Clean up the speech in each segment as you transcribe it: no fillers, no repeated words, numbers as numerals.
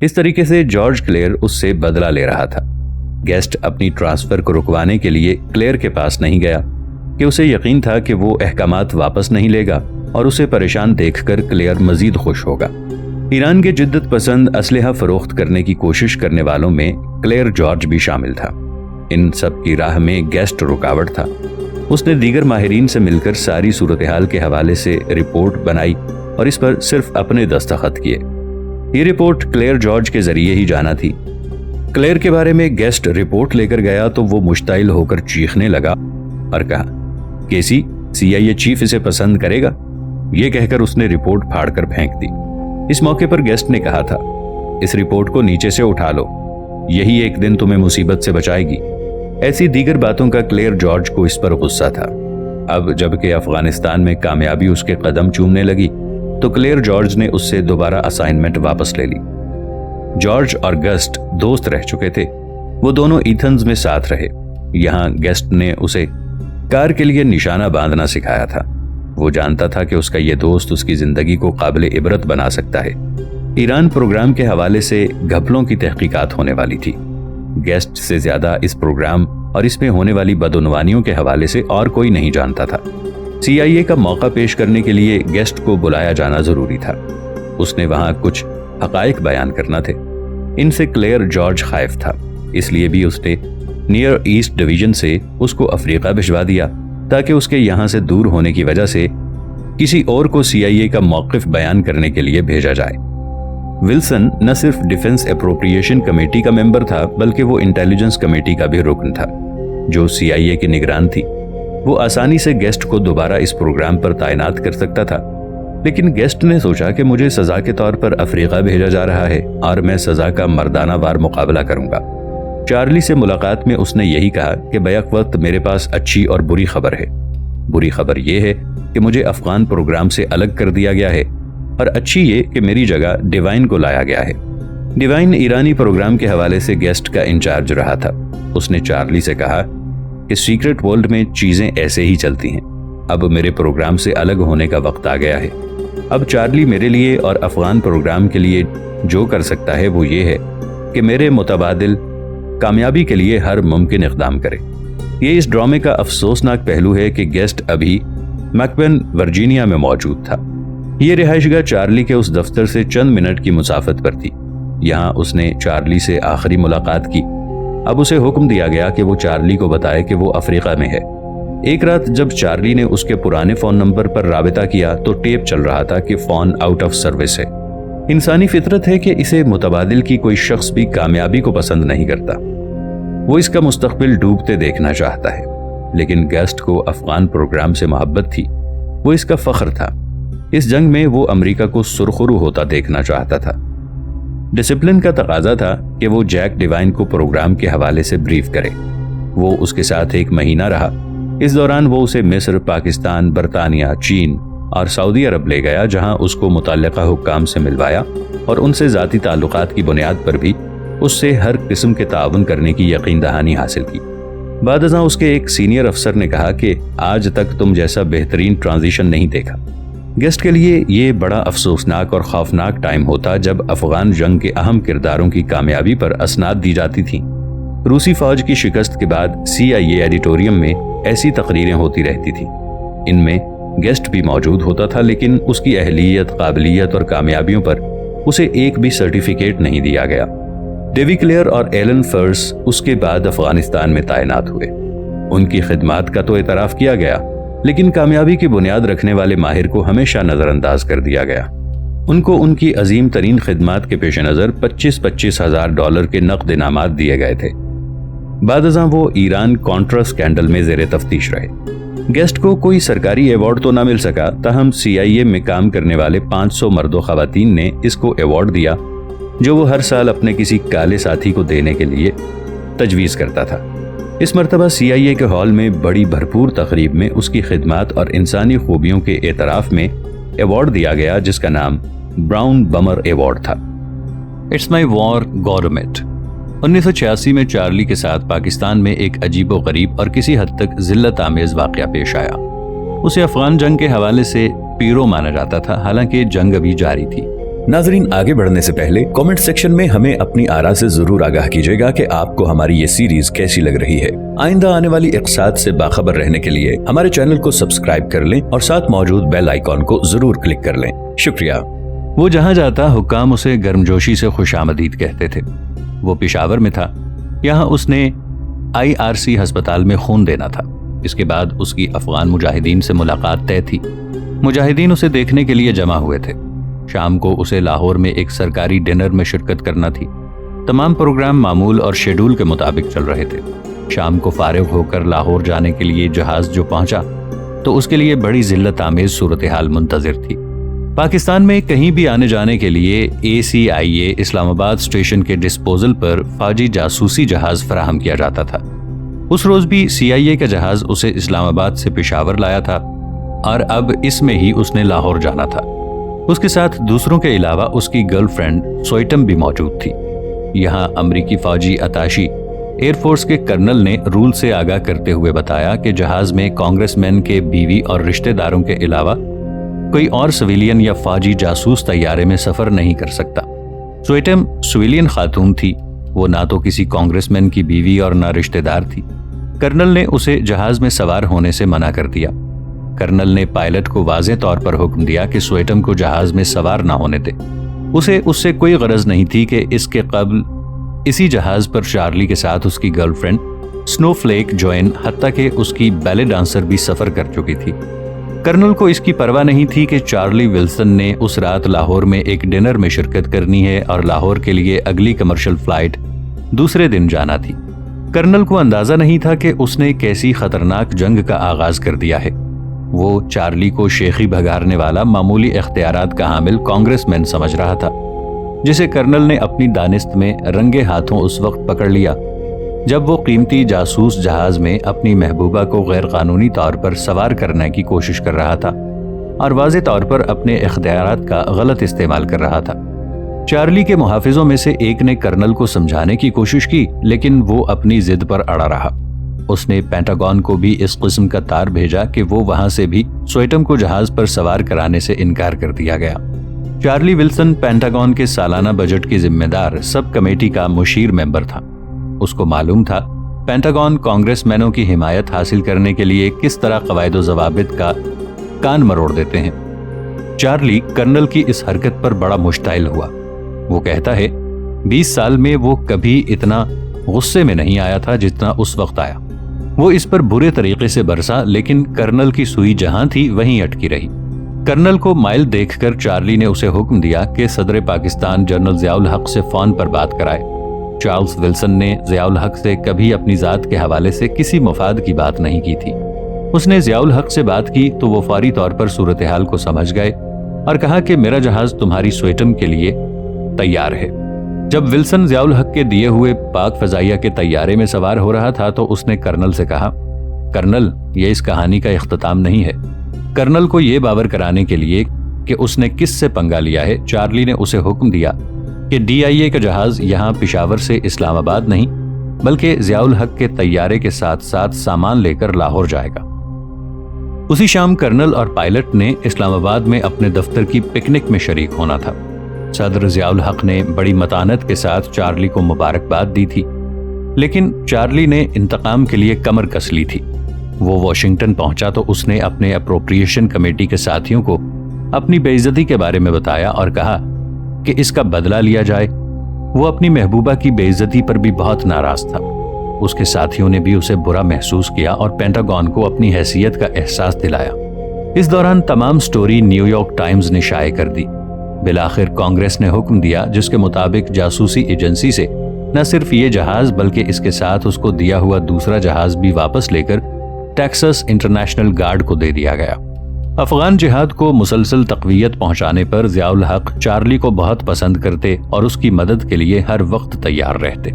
इस तरीके से जॉर्ज क्लेयर उससे बदला ले रहा था। गेस्ट अपनी ट्रांसफर को रुकवाने के लिए क्लेयर के पास नहीं गया कि उसे यकीन था कि वो अहकामात वापस नहीं लेगा और उसे परेशान देखकर क्लेयर मजीद खुश होगा। ईरान के जिद्दत पसंद असलहा फरोख्त करने की कोशिश करने वालों में क्लेयर जॉर्ज भी शामिल था। इन सब की राह में गेस्ट रुकावट था। उसने दीगर माहिरीन से मिलकर सारी सूरत हाल के हवाले से रिपोर्ट बनाई और इस पर सिर्फ अपने दस्तखत किए। ये रिपोर्ट क्लेयर जॉर्ज के जरिए ही जाना थी। क्लेयर के बारे में गेस्ट रिपोर्ट लेकर गया तो वो मुश्ताइल होकर चीखने लगा और कहा, केसी, CIA चीफ इसे पसंद करेगा। ये कहकर उसने रिपोर्ट फाड़कर फेंक दी। इस मौके पर गेस्ट ने कहा था, इस रिपोर्ट को नीचे से उठा लो, यही एक दिन तुम्हें मुसीबत से बचाएगी। ऐसी दीगर बातों का क्लेयर जॉर्ज को इस पर गुस्सा था। अब जबकि अफगानिस्तान में कामयाबी उसके कदम चूमने लगी तो क्लेयर जॉर्ज ने उससे दोबारा असाइनमेंट वापस ले ली। जॉर्ज और गेस्ट दोस्त रह चुके थे। वो दोनों ईथन्स में साथ रहे। यहाँ गेस्ट ने उसे कार के लिए निशाना बांधना सिखाया था। वो जानता था कि उसका ये दोस्त उसकी जिंदगी को काबिल इबरत बना सकता है। ईरान प्रोग्राम के हवाले से घपलों की तहकीकात होने वाली थी। गेस्ट से ज्यादा इस प्रोग्राम और इसमें होने वाली बदउनवानियों के हवाले से और कोई नहीं जानता था। CIA का मौका पेश करने के लिए गेस्ट को बुलाया जाना जरूरी था। उसने वहां कुछ हकायक बयान करना थे। इनसे क्लेयर जॉर्ज खौफ था, इसलिए भी उसने नियर ईस्ट डिवीजन से उसको अफ्रीका भिजवा दिया ताकि उसके यहाँ से दूर होने की वजह से किसी और को CIA का मौक़िफ़ बयान करने के लिए भेजा जाए। विल्सन न सिर्फ डिफेंस अप्रोप्रिएशन कमेटी का मेंबर था बल्कि वो इंटेलिजेंस कमेटी का भी रुकन था जो CIA की निगरान थी। वो आसानी से गेस्ट को दोबारा इस प्रोग्राम पर तैनात कर सकता था, लेकिन गेस्ट ने सोचा कि मुझे सजा के तौर पर अफ्रीका भेजा जा रहा है और मैं सजा का मर्दाना वार मुकाबला करूंगा। चार्ली से मुलाकात में उसने यही कहा कि बैक वक्त मेरे पास अच्छी और बुरी खबर है। बुरी खबर यह है कि मुझे अफगान प्रोग्राम से अलग कर दिया गया है और अच्छी ये कि मेरी जगह डिवाइन को लाया गया है। डिवाइन ईरानी प्रोग्राम के हवाले से गेस्ट का इंचार्ज रहा था। उसने चार्ली से कहा कि सीक्रेट वर्ल्ड में चीजें ऐसे ही चलती हैं। अब मेरे प्रोग्राम से अलग होने का वक्त आ गया है। अब चार्ली मेरे लिए और अफगान प्रोग्राम के लिए जो कर सकता है वो ये है कि मेरे मुतबादिल कामयाबी के लिए हर मुमकिन इक़दाम करे। ये इस ड्रामे का अफसोसनाक पहलू है कि गेस्ट अभी मैकबेन वर्जीनिया में मौजूद था। ये रिहाइशगाह चार्ली के उस दफ्तर से चंद मिनट की मुसाफत पर थी। यहाँ उसने चार्ली से आखिरी मुलाकात की। अब उसे हुक्म दिया गया कि वो चार्ली को बताए कि वो अफ्रीका में है। एक रात जब चार्ली ने उसके पुराने फोन नंबर पर राबिता किया तो टेप चल रहा था कि फोन आउट ऑफ सर्विस है। इंसानी फितरत है कि इसे मुतबादिल की कोई शख्स भी कामयाबी को पसंद नहीं करता। वो इसका मुस्तकबिल डूबते देखना चाहता है, लेकिन गेस्ट को अफगान प्रोग्राम से मोहब्बत थी। वो इसका फख्र था। इस जंग में वो अमेरिका को सुरखरू होता देखना चाहता था। डिसिप्लिन का तकाजा था कि वो जैक डिवाइन को प्रोग्राम के हवाले से ब्रीफ करे। वो उसके साथ 1 महीना रहा। इस दौरान वो उसे मिस्र, पाकिस्तान, बरतानिया, चीन और सऊदी अरब ले गया, जहां उसको मुतल्लिका हुक्काम से मिलवाया और उनसे ज़ाती ताल्लुकात की बुनियाद पर भी उससे हर किस्म के ताउन करने की यकीन दहानी हासिल की। बादशाह उसके एक सीनियर अफसर ने कहा कि आज तक तुम जैसा बेहतरीन ट्रांजिशन नहीं देखा। गेस्ट के लिए ये बड़ा अफसोसनाक और खौफनाक टाइम होता जब अफगान जंग के अहम किरदारों की कामयाबी पर असनाद दी जाती थीं। रूसी फौज की शिकस्त के बाद CIA एडिटोरियम में ऐसी तकरीरें होती रहती थीं। इनमें गेस्ट भी मौजूद होता था, लेकिन उसकी अहलियत, काबिलियत और कामयाबियों पर उसे एक भी सर्टिफिकेट नहीं दिया गया। डेवी क्लेयर और एलन फर्स उसके बाद अफगानिस्तान में तैनात हुए। उनकी खिदमात का तो एतराफ़ किया गया, लेकिन कामयाबी की बुनियाद रखने वाले माहिर को हमेशा नज़रअंदाज कर दिया गया। उनको उनकी अजीम तरीन खिदमात के पेश नज़र $25,000 के नक़द इनामात दिए गए थे। बादशाह वो ईरान कॉन्ट्रा स्कैंडल में ज़ेरे तफ्तीश रहे। गेस्ट को कोई सरकारी अवार्ड तो ना मिल सका, ताहम CIA में काम करने वाले 500 मर्दों ख़वातीन ने इसको अवार्ड दिया, जो वो हर साल अपने किसी काले साथी को देने के लिए तजवीज़ करता था। इस मरतबा CIA के हॉल में बड़ी भरपूर तकरीब में उसकी खिदमात और इंसानी खूबियों के एतराफ़ में अवार्ड दिया गया, जिसका नाम ब्राउन बमर अवार्ड था। It's my war government. 1986 में चार्ली के साथ पाकिस्तान में एक अजीबो गरीब और किसी हद तक जिल्लत आमेज वाक़या पेश आया। उसे अफगान जंग के हवाले से पीरो माना जाता था, हालांकि जंग अभी जारी थी। नाजरीन, आगे बढ़ने से पहले कमेंट सेक्शन में हमें अपनी आरा से जरूर आगाह कीजिएगा कि आपको हमारी ये सीरीज कैसी लग रही है। आइंदा आने वाली इक़्साद से बाखबर रहने के लिए हमारे चैनल को सब्सक्राइब कर लें और साथ मौजूद बेल आइकॉन को जरूर क्लिक कर लें। शुक्रिया। वो जहाँ जाता हुक्काम उसे गर्मजोशी से खुशामदीद कहते थे। वो पेशावर में था। यहाँ उसने IRC अस्पताल में खून देना था। इसके बाद उसकी अफगान मुजाहिदीन से मुलाकात तय थी। मुजाहिदीन उसे देखने के लिए जमा हुए थे। शाम को उसे लाहौर में एक सरकारी डिनर में शिरकत करना थी। तमाम प्रोग्राम मामूल और शेड्यूल के मुताबिक चल रहे थे। शाम को फारिग होकर लाहौर जाने के लिए जहाज जो पहुंचा तो उसके लिए बड़ी जिल्लत आमेज सूरत हाल मुंतज़िर थी। पाकिस्तान में कहीं भी आने जाने के लिए ACIA इस्लामाबाद स्टेशन के डिस्पोजल पर फौजी जासूसी जहाज फराहम किया जाता था। उस रोज भी CIA का जहाज उसे इस्लामाबाद से पेशावर लाया था और अब इसमें ही उसने लाहौर जाना था। उसके साथ दूसरों के अलावा उसकी गर्लफ्रेंड स्वेटम भी मौजूद थी। यहाँ अमरीकी फौजी अताशी एयरफोर्स के कर्नल ने रूल से आगाह करते हुए बताया कि जहाज में कांग्रेसमैन के बीवी और रिश्तेदारों के अलावा कोई और सिविलियन या फौजी जासूस तैयारे में सफर नहीं कर सकता। स्वेटम सिविलियन खातून थी। वो ना तो किसी कांग्रेसमैन की बीवी और ना रिश्तेदार थी। कर्नल ने उसे जहाज में सवार होने से मना कर दिया। कर्नल ने पायलट को वाज़े तौर पर हुक्म दिया कि स्वेटम को जहाज में सवार ना होने दे। उसे उससे कोई गरज नहीं थी कि इसके कबल इसी जहाज पर चार्ली के साथ उसकी गर्लफ्रेंड स्नोफ्लेक जोएन, हत्ता कि उसकी बैले डांसर भी सफर कर चुकी थी। कर्नल को इसकी परवाह नहीं थी कि चार्ली विल्सन ने उस रात लाहौर में एक डिनर में शिरकत करनी है और लाहौर के लिए अगली कमर्शियल फ्लाइट दूसरे दिन जाना थी। कर्नल को अंदाजा नहीं था कि उसने कैसी खतरनाक जंग का आगाज कर दिया है। वो चार्ली को शेखी भगारने वाला मामूली इख्तियारात का हामिल कांग्रेसमैन समझ रहा था, जिसे कर्नल ने अपनी दानिस्त में रंगे हाथों उस वक्त पकड़ लिया जब वो कीमती जासूस जहाज में अपनी महबूबा को गैर कानूनी तौर पर सवार करने की कोशिश कर रहा था और वाज़े तौर पर अपने इख्तियारात का गलत इस्तेमाल कर रहा था। चार्ली के मुहाफिजों में से एक ने कर्नल को समझाने की कोशिश की, लेकिन वो अपनी जिद पर अड़ा रहा। उसने पेंटागन को भी इस किस्म का तार भेजा कि वो वहां से भी स्वेटम को जहाज पर सवार कराने से इनकार कर दिया गया। चार्ली विल्सन पेंटागन के सालाना बजट की जिम्मेदार सब कमेटी का मुशीर मेंबर था। उसको मालूम था पेंटागन कांग्रेसमैनों की हिमायत हासिल करने के लिए किस तरह कवायदो ज़वाबित का कान मरोड़ देते हैं। चार्ली कर्नल की इस हरकत पर बड़ा मुश्ताइल हुआ। वो कहता है 20 साल में वो कभी इतना गुस्से में नहीं आया था जितना उस वक्त आया। वो इस पर बुरे तरीके से बरसा, लेकिन कर्नल की सुई जहां थी वहीं अटकी रही। कर्नल को माइल देखकर चार्ली ने उसे हुक्म दिया कि सदर पाकिस्तान जनरल ज़ियाउल हक से फोन पर बात कराए। चार्ल्स विल्सन ने ज़ियाउल हक से कभी अपनी जात के हवाले से किसी मफाद की बात नहीं की थी। उसने ज़ियाउल हक से बात की तो वो फौरी तौर पर सूरत हाल को समझ गए और कहा कि मेरा जहाज तुम्हारी स्वेटम के लिए तैयार है। जब विल्सन ज़ियाउल हक के दिए हुए पाक फजाइया के तैयारे में सवार हो रहा था तो उसने कर्नल से कहा, कर्नल, ये इस कहानी का इख्तिताम नहीं है। कर्नल को यह बावर कराने के लिए कि उसने किस से पंगा लिया है, चार्ली ने उसे हुक्म दिया कि DIA का जहाज यहाँ पेशावर से इस्लामाबाद नहीं बल्कि ज़ियाउल हक के तैयारे के साथ साथ सामान लेकर लाहौर जाएगा। उसी शाम कर्नल और पायलट ने इस्लामाबाद में अपने दफ्तर की पिकनिक में शरीक होना था। सदर ज़ियाउल हक ने बड़ी मतानत के साथ चार्ली को मुबारकबाद दी थी, लेकिन चार्ली ने इंतकाम के लिए कमर कस ली थी। वो वाशिंगटन पहुंचा तो उसने अपने अप्रोप्रिएशन कमेटी के साथियों को अपनी बेइज्जती के बारे में बताया और कहा कि इसका बदला लिया जाए। वो अपनी महबूबा की बेइज्जती पर भी बहुत नाराज था। उसके साथियों ने भी उसे बुरा महसूस किया और पेंटागन को अपनी हैसियत का एहसास दिलाया। इस दौरान तमाम स्टोरी न्यूयॉर्क टाइम्स ने शाये कर दी। बिलाखिर कांग्रेस ने हुक्म दिया जिसके मुताबिक जासूसी एजेंसी से न सिर्फ ये जहाज बल्कि इसके साथ उसको दिया हुआ दूसरा जहाज भी वापस लेकर टेक्सास इंटरनेशनल गार्ड को दे दिया गया। अफगान जिहाद को मुसलसल तक़वियत पहुंचाने पर ज़ियाउल हक चार्ली को बहुत पसंद करते और उसकी मदद के लिए हर वक्त तैयार रहते।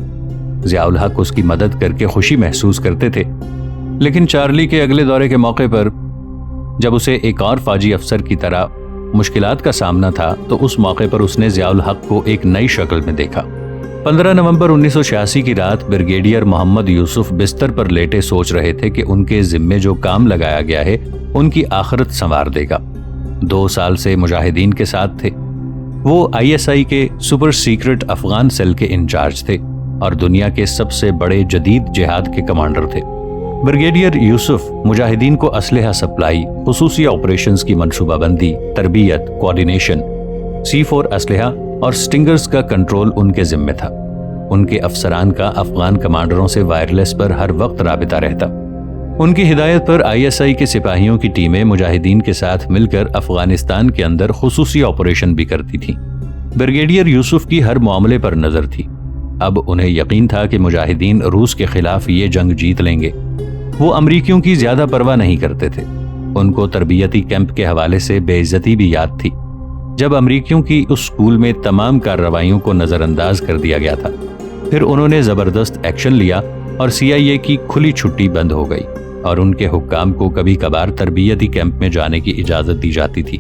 ज़ियाउल हक उसकी मदद करके खुशी महसूस करते थे, लेकिन चार्ली के अगले दौरे के मौके पर जब उसे एक और फौजी अफसर की तरह मुश्किलात का सामना था तो उस मौके पर उसने ज़ियाउल हक को एक नई शक्ल में देखा। 15 नवंबर 1986 की रात ब्रिगेडियर मोहम्मद यूसुफ बिस्तर पर लेटे सोच रहे थे कि उनके जिम्मे जो काम लगाया गया है उनकी आखिरत संवार देगा। 2 साल से मुजाहिदीन के साथ थे। وہ ISI کے سپر سیکرٹ افغان سیل کے انچارج تھے اور دنیا کے سب سے بڑے جدید جہاد کے کمانڈر تھے۔ بریگیڈیئر یوسف مجاہدین کو اسلحہ سپلائی، خصوصی آپریشنز کی منصوبہ بندی، تربیت، کوارڈینیشن، C4 اسلحہ اور سٹنگرز کا کنٹرول ان کے ذمہ تھا۔ ان کے افسران کا افغان کمانڈروں سے وائرلیس پر ہر وقت رابطہ رہتا۔ ان کی ہدایت پر ISI کے سپاہیوں کی ٹیمیں مجاہدین کے ساتھ مل کر افغانستان کے اندر خصوصی آپریشن بھی کرتی تھیں۔ بریگیڈیئر یوسف کی ہر معاملے پر نظر تھی۔ اب انہیں یقین تھا کہ مجاہدین روس کے خلاف یہ جنگ جیت لیں گے۔ وہ امریکیوں کی زیادہ پرواہ نہیں کرتے تھے۔ ان کو تربیتی کیمپ کے حوالے سے بے عزتی بھی یاد تھی، جب امریکیوں کی اس اسکول میں تمام کارروائیوں کو نظر انداز کر دیا گیا تھا۔ پھر انہوں نے زبردست ایکشن لیا اور CIA کی کھلی چھٹی بند ہو گئی اور ان کے حکام کو کبھی کبھار تربیتی کیمپ میں جانے کی اجازت دی جاتی تھی۔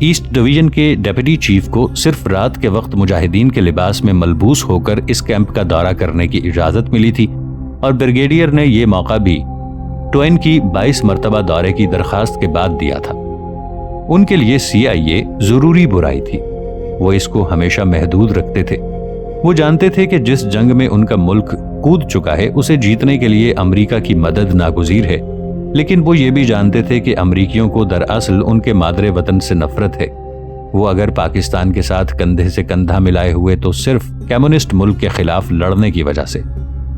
ایسٹ ڈویژن کے ڈیپٹی چیف کو صرف رات کے وقت مجاہدین کے لباس میں ملبوس ہو کر اس کیمپ کا دورہ کرنے کی اجازت ملی تھی، اور بریگیڈیئر نے یہ موقع بھی ٹوین کی 22 مرتبہ دورے کی درخواست کے بعد دیا تھا۔ ان کے لیے CIA ضروری برائی تھی۔ وہ اس کو ہمیشہ محدود رکھتے تھے۔ وہ جانتے تھے کہ جس جنگ میں ان کا ملک کود چکا ہے اسے جیتنے کے لیے امریکہ کی مدد ناگزیر ہے، لیکن وہ یہ بھی جانتے تھے کہ امریکیوں کو دراصل ان کے مادر وطن سے نفرت ہے۔ وہ اگر پاکستان کے ساتھ کندھے سے کندھا ملائے ہوئے تو صرف کمیونسٹ ملک کے خلاف لڑنے کی وجہ سے۔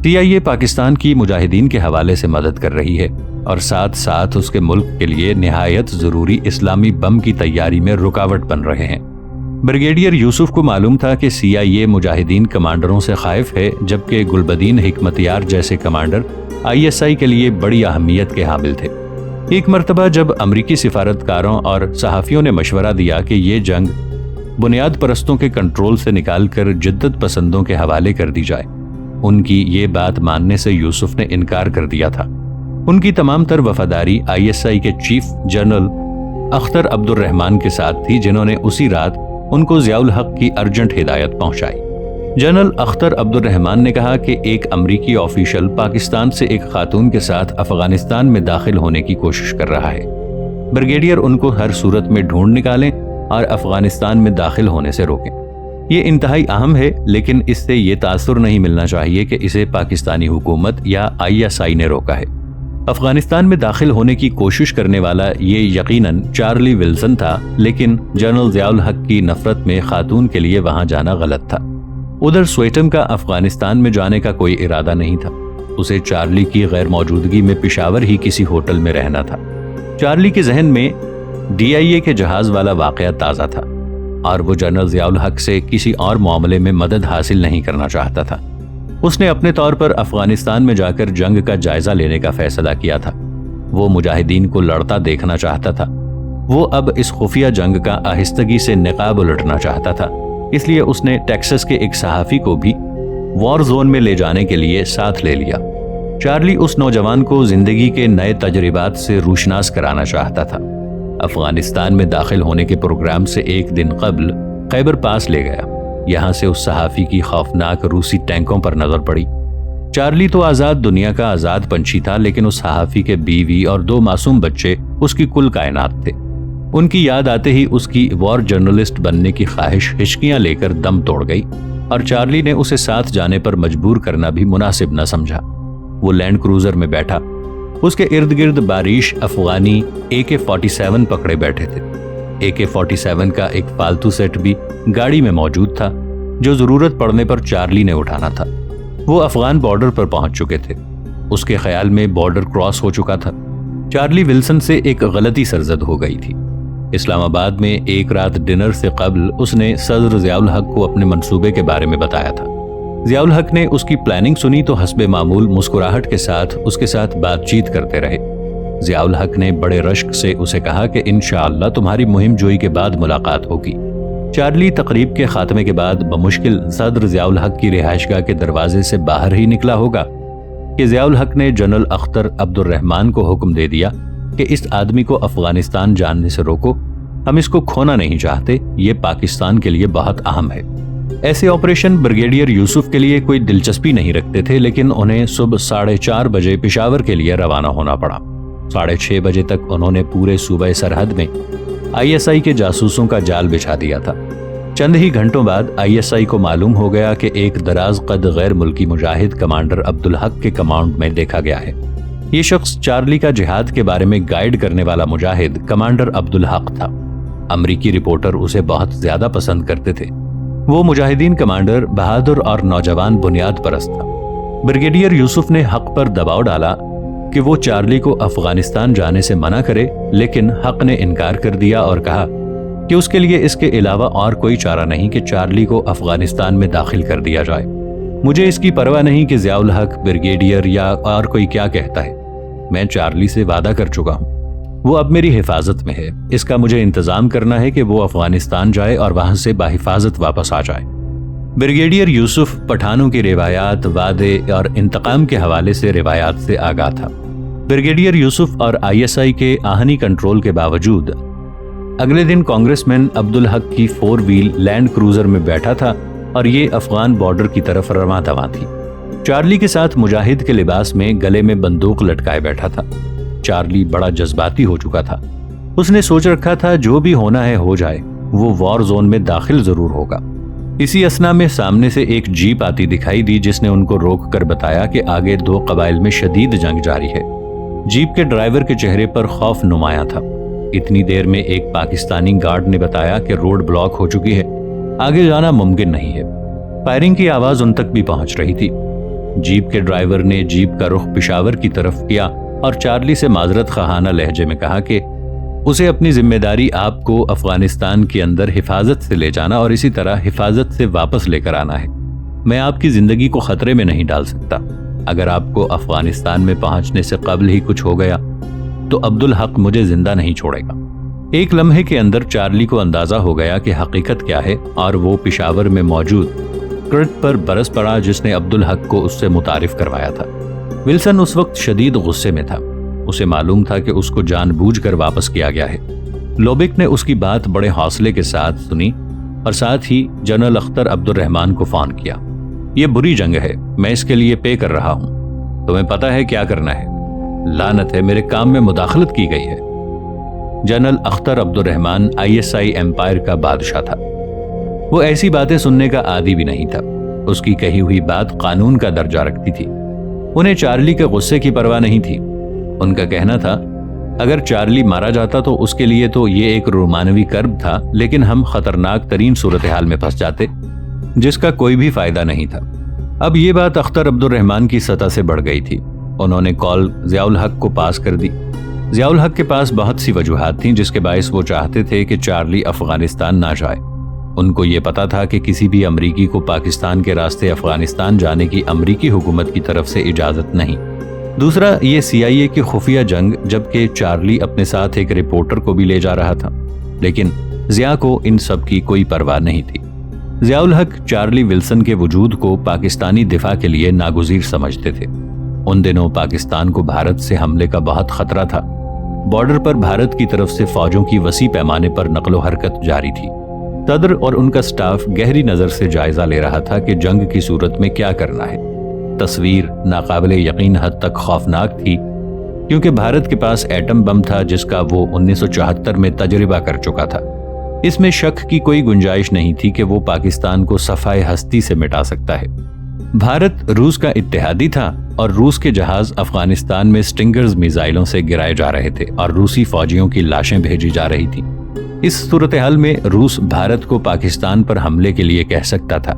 CIA پاکستان کی مجاہدین کے حوالے سے مدد کر رہی ہے اور ساتھ ساتھ اس کے ملک کے لیے نہایت ضروری اسلامی بم کی تیاری میں رکاوٹ بن رہے ہیں۔ بریگیڈیئر یوسف کو معلوم تھا کہ CIA مجاہدین کمانڈروں سے خائف ہے، جبکہ گلبدین حکمتیار جیسے کمانڈر ISI کے لیے بڑی اہمیت کے حامل تھے۔ ایک مرتبہ جب امریکی سفارتکاروں اور صحافیوں نے مشورہ دیا کہ یہ جنگ بنیاد پرستوں کے کنٹرول سے نکال کر جدت پسندوں کے حوالے کر دی جائے، ان کی یہ بات ماننے سے یوسف نے انکار کر دیا تھا۔ ان کی تمام تر وفاداری ISI کے چیف جنرل اختر عبد الرحمان کے ساتھ تھی، جنہوں نے اسی رات ان کو ضیاء الحق کی ارجنٹ ہدایت پہنچائی۔ جنرل اختر عبد الرحمان نے کہا کہ ایک امریکی آفیشل پاکستان سے ایک خاتون کے ساتھ افغانستان میں داخل ہونے کی کوشش کر رہا ہے۔ بریگیڈیئر ان کو ہر صورت میں ڈھونڈ نکالیں اور افغانستان میں داخل ہونے سے روکیں۔ یہ انتہائی اہم ہے، لیکن اس سے یہ تاثر نہیں ملنا چاہیے کہ اسے پاکستانی حکومت یا ISI نے روکا ہے۔ افغانستان میں داخل ہونے کی کوشش کرنے والا یہ یقیناً چارلی ولسن تھا، لیکن جنرل ضیاء الحق کی نفرت میں خاتون کے لیے وہاں جانا غلط تھا۔ ادھر سویٹم کا افغانستان میں جانے کا کوئی ارادہ نہیں تھا۔ اسے چارلی کی غیر موجودگی میں پشاور ہی کسی ہوٹل میں رہنا تھا۔ چارلی کے ذہن میں DIA کے جہاز والا واقعہ تازہ تھا اور وہ جنرل ضیاء الحق سے کسی اور معاملے میں مدد حاصل نہیں کرنا چاہتا تھا۔ اس نے اپنے طور پر افغانستان میں جا کر جنگ کا جائزہ لینے کا فیصلہ کیا تھا۔ وہ مجاہدین کو لڑتا دیکھنا چاہتا تھا۔ وہ اب اس خفیہ جنگ کا آہستگی سے نقاب الٹنا چاہتا تھا، اس لیے اس نے ٹیکساس کے ایک صحافی کو بھی وار زون میں لے جانے کے لیے ساتھ لے لیا۔ چارلی اس نوجوان کو زندگی کے نئے تجربات سے روشناس کرانا چاہتا تھا۔ افغانستان میں داخل ہونے کے پروگرام سے ایک دن قبل خیبر پاس لے گیا۔ یہاں سے اس صحافی کی خوفناک روسی ٹینکوں پر نظر پڑی۔ چارلی تو آزاد دنیا کا آزاد پنچھی تھا، لیکن اس صحافی کے بیوی اور 2 معصوم بچے اس کی کل کائنات تھے۔ ان کی یاد آتے ہی اس کی وار جرنلسٹ بننے کی خواہش ہچکیاں لے کر دم توڑ گئی، اور چارلی نے اسے ساتھ جانے پر مجبور کرنا بھی مناسب نہ سمجھا۔ وہ لینڈ کروزر میں بیٹھا۔ اس کے ارد گرد باریش افغانی AK-47 پکڑے بیٹھے تھے۔ AK-47 کا ایک فالتو سیٹ بھی گاڑی میں موجود تھا، جو ضرورت پڑنے پر چارلی نے اٹھانا تھا۔ وہ افغان بارڈر پر پہنچ چکے تھے۔ اس کے خیال میں بارڈر کراس ہو چکا تھا۔ چارلی ولسن سے ایک غلطی سرزد ہو گئی تھی۔ اسلام آباد میں ایک رات ڈنر سے قبل اس نے صدر ضیاء الحق کو اپنے منصوبے کے بارے میں بتایا تھا۔ ضیاء الحق نے اس کی پلاننگ سنی تو حسب معمول مسکراہٹ کے ساتھ اس کے ساتھ بات چیت کرتے رہے۔ ضیاء الحق نے بڑے رشک سے اسے کہا کہ انشاءاللہ تمہاری مہم جوئی کے بعد ملاقات ہوگی۔ چارلی تقریب کے خاتمے کے بعد بمشکل صدر ضیاء الحق کی رہائش گاہ کے دروازے سے باہر ہی نکلا ہوگا کہ ضیاء الحق نے جنرل اختر عبد الرحمان کو حکم دے دیا کہ اس آدمی کو افغانستان جاننے سے روکو، ہم اس کو کھونا نہیں چاہتے، یہ پاکستان کے لیے بہت اہم ہے۔ ایسے آپریشن بریگیڈیئر یوسف کے لیے کوئی دلچسپی نہیں رکھتے تھے، لیکن انہیں صبح 4:30 بجے پشاور کے لیے روانہ ہونا پڑا۔ 6:30 بجے تک انہوں نے پورے صوبہ سرحد میں ISI کے جاسوسوں کا جال بچھا دیا تھا۔ چند ہی گھنٹوں بعد ISI کو معلوم ہو گیا کہ ایک دراز قد غیر ملکی مجاہد کمانڈر عبدالحق کے کمانڈ میں دیکھا گیا ہے۔ یہ شخص چارلی کا جہاد کے بارے میں گائیڈ کرنے والا مجاہد کمانڈر عبدالحق تھا۔ امریکی رپورٹر اسے بہت زیادہ پسند کرتے تھے۔ وہ مجاہدین کمانڈر بہادر اور نوجوان بنیاد پرست تھا۔ بریگیڈیئر یوسف نے حق پر دباؤ ڈالا کہ وہ چارلی کو افغانستان جانے سے منع کرے، لیکن حق نے انکار کر دیا اور کہا کہ اس کے لیے اس کے علاوہ اور کوئی چارہ نہیں کہ چارلی کو افغانستان میں داخل کر دیا جائے۔ مجھے اس کی پرواہ نہیں کہ ضیاء الحق، بریگیڈیئر یا اور کوئی کیا کہتا ہے۔ میں چارلی سے وعدہ کر چکا ہوں، وہ اب میری حفاظت میں ہے۔ اس کا مجھے انتظام کرنا ہے کہ وہ افغانستان جائے اور وہاں سے بحفاظت واپس آ جائے۔ بریگیڈیئر یوسف پٹھانوں کی روایات، وعدے اور انتقام کے حوالے سے روایات سے آگاہ تھا۔ بریگیڈیئر یوسف اور ISI کے آہنی کنٹرول کے باوجود اگلے دن کانگریس مین عبدالحق کی 4 ویل لینڈ کروزر میں بیٹھا تھا اور یہ افغان بارڈر کی طرف رواں دواں تھی۔ چارلی کے ساتھ مجاہد کے لباس میں گلے میں بندوق لٹکائے بیٹھا تھا۔ چارلی بڑا جذباتی ہو چکا تھا۔ اس نے سوچ رکھا تھا جو بھی ہونا ہے ہو جائے، وہ وار زون میں داخل ضرور ہوگا۔ اسی اثنا میں سامنے سے ایک جیپ آتی دکھائی دی جس نے ان کو روک کر بتایا کہ آگے 2 قبائل میں شدید جنگ جاری ہے۔ جیپ کے ڈرائیور کے چہرے پر خوف نمایاں تھا۔ اتنی دیر میں ایک پاکستانی گارڈ نے بتایا کہ روڈ بلاک ہو چکی ہے، آگے جانا ممکن نہیں ہے۔ فائرنگ کی آواز ان تک بھی پہنچ رہی تھی۔ جیپ کے ڈرائیور نے جیپ کا رخ پشاور کی طرف کیا اور چارلی سے معذرت خواہانہ لہجے میں کہا کہ اسے اپنی ذمہ داری آپ کو افغانستان کے اندر حفاظت سے لے جانا اور اسی طرح حفاظت سے واپس لے کر آنا ہے۔ میں آپ کی زندگی کو خطرے میں نہیں ڈال سکتا۔ اگر آپ کو افغانستان میں پہنچنے سے قبل ہی کچھ ہو گیا تو عبدالحق مجھے زندہ نہیں چھوڑے گا۔ ایک لمحے کے اندر چارلی کو اندازہ ہو گیا کہ حقیقت کیا ہے اور وہ پشاور میں موجود کرٹ پر برس پڑا جس نے عبدالحق کو اس سے متعارف کروایا تھا۔ ولسن اس وقت شدید غصے میں تھا۔ اسے معلوم تھا کہ اس کو جان بوجھ کر واپس کیا گیا ہے۔ لوبک نے اس کی بات بڑے حوصلے کے ساتھ سنی اور ساتھ ہی جنرل اختر عبد الرحمان کو فون کیا۔ یہ بری جنگ ہے، میں اس کے لیے پے کر رہا ہوں، تمہیں پتا ہے کیا کرنا ہے۔ لعنت ہے، میرے کام میں مداخلت کی گئی ہے۔ جنرل اختر عبد الرحمان ISI ایمپائر کا بادشاہ تھا۔ وہ ایسی باتیں سننے کا عادی بھی نہیں تھا۔ اس کی کہی ہوئی بات قانون کا درجہ رکھتی تھی۔ انہیں چارلی کے غصے کی پرواہ نہیں تھی۔ ان کا کہنا تھا اگر چارلی مارا جاتا تو اس کے لیے تو یہ ایک رومانوی کرب تھا، لیکن ہم خطرناک ترین صورتحال میں پھنس جاتے جس کا کوئی بھی فائدہ نہیں تھا۔ اب یہ بات اختر عبد الرحمان کی سطح سے بڑھ گئی تھی۔ انہوں نے کال ضیاء الحق کو پاس کر دی۔ ضیاء الحق کے پاس بہت سی وجوہات تھیں جس کے باعث وہ چاہتے تھے کہ چارلی افغانستان نہ جائے۔ ان کو یہ پتا تھا کہ کسی بھی امریکی کو پاکستان کے راستے افغانستان جانے کی امریکی حکومت کی طرف سے اجازت نہیں۔ دوسرا یہ CIA کی خفیہ جنگ، جبکہ چارلی اپنے ساتھ ایک رپورٹر کو بھی لے جا رہا تھا، لیکن ضیاء کو ان سب کی کوئی پرواہ نہیں تھی۔ ضیاء الحق چارلی ولسن کے وجود کو پاکستانی دفاع کے لیے ناگزیر سمجھتے تھے۔ ان دنوں پاکستان کو بھارت سے حملے کا بہت خطرہ تھا۔ بارڈر پر بھارت کی طرف سے فوجوں کی وسیع پیمانے پر نقل و حرکت جاری تھی۔ صدر اور ان کا سٹاف گہری نظر سے جائزہ لے رہا تھا کہ جنگ کی صورت میں کیا کرنا ہے۔ تصویر ناقابل یقین حد تک خوفناک تھی، کیونکہ بھارت کے پاس ایٹم بم تھا جس کا وہ 1974 میں تجربہ کر چکا تھا۔ اس میں شک کی کوئی گنجائش نہیں تھی کہ وہ پاکستان کو صفائے ہستی سے مٹا سکتا ہے۔ بھارت روس کا اتحادی تھا اور روس کے جہاز افغانستان میں سٹنگرز میزائلوں سے گرائے جا رہے تھے اور روسی فوجیوں کی لاشیں بھیجی جا رہی تھیں۔ اس صورتحال میں روس بھارت کو پاکستان پر حملے کے لیے کہہ سکتا تھا۔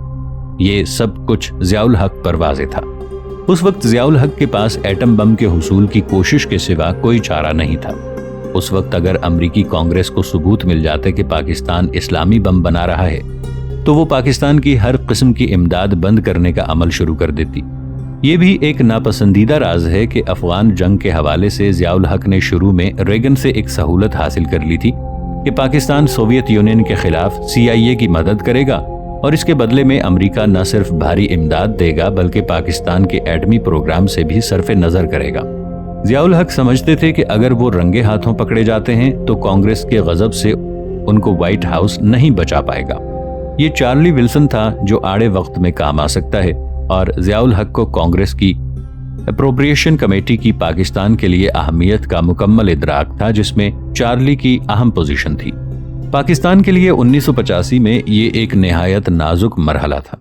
یہ سب کچھ ضیاء الحق پر واضح تھا۔ اس وقت ضیاء الحق کے پاس ایٹم بم کے حصول کی کوشش کے سوا کوئی چارہ نہیں تھا۔ اس وقت اگر امریکی کانگریس کو ثبوت مل جاتے کہ پاکستان اسلامی بم بنا رہا ہے تو وہ پاکستان کی ہر قسم کی امداد بند کرنے کا عمل شروع کر دیتی۔ یہ بھی ایک ناپسندیدہ راز ہے کہ افغان جنگ کے حوالے سے ضیاء الحق نے شروع میں ریگن سے ایک سہولت حاصل کر لی تھی کہ پاکستان سوویت یونین کے خلاف CIA کی مدد کرے گا اور اس کے بدلے میں امریکہ نہ صرف بھاری امداد دے گا بلکہ پاکستان کے ایٹمی پروگرام سے بھی صرف نظر کرے گا۔ ضیاء الحق سمجھتے تھے کہ اگر وہ رنگے ہاتھوں پکڑے جاتے ہیں تو کانگریس کے غضب سے ان کو وائٹ ہاؤس نہیں بچا پائے گا۔ یہ چارلی ولسن تھا جو آڑے وقت میں کام آ سکتا ہے، اور ضیاء الحق کو کانگریس کی اپروپریشن کمیٹی کی پاکستان کے لیے اہمیت کا مکمل ادراک تھا جس میں چارلی کی اہم پوزیشن تھی۔ پاکستان کے لیے 1985 میں یہ ایک نہایت نازک مرحلہ تھا۔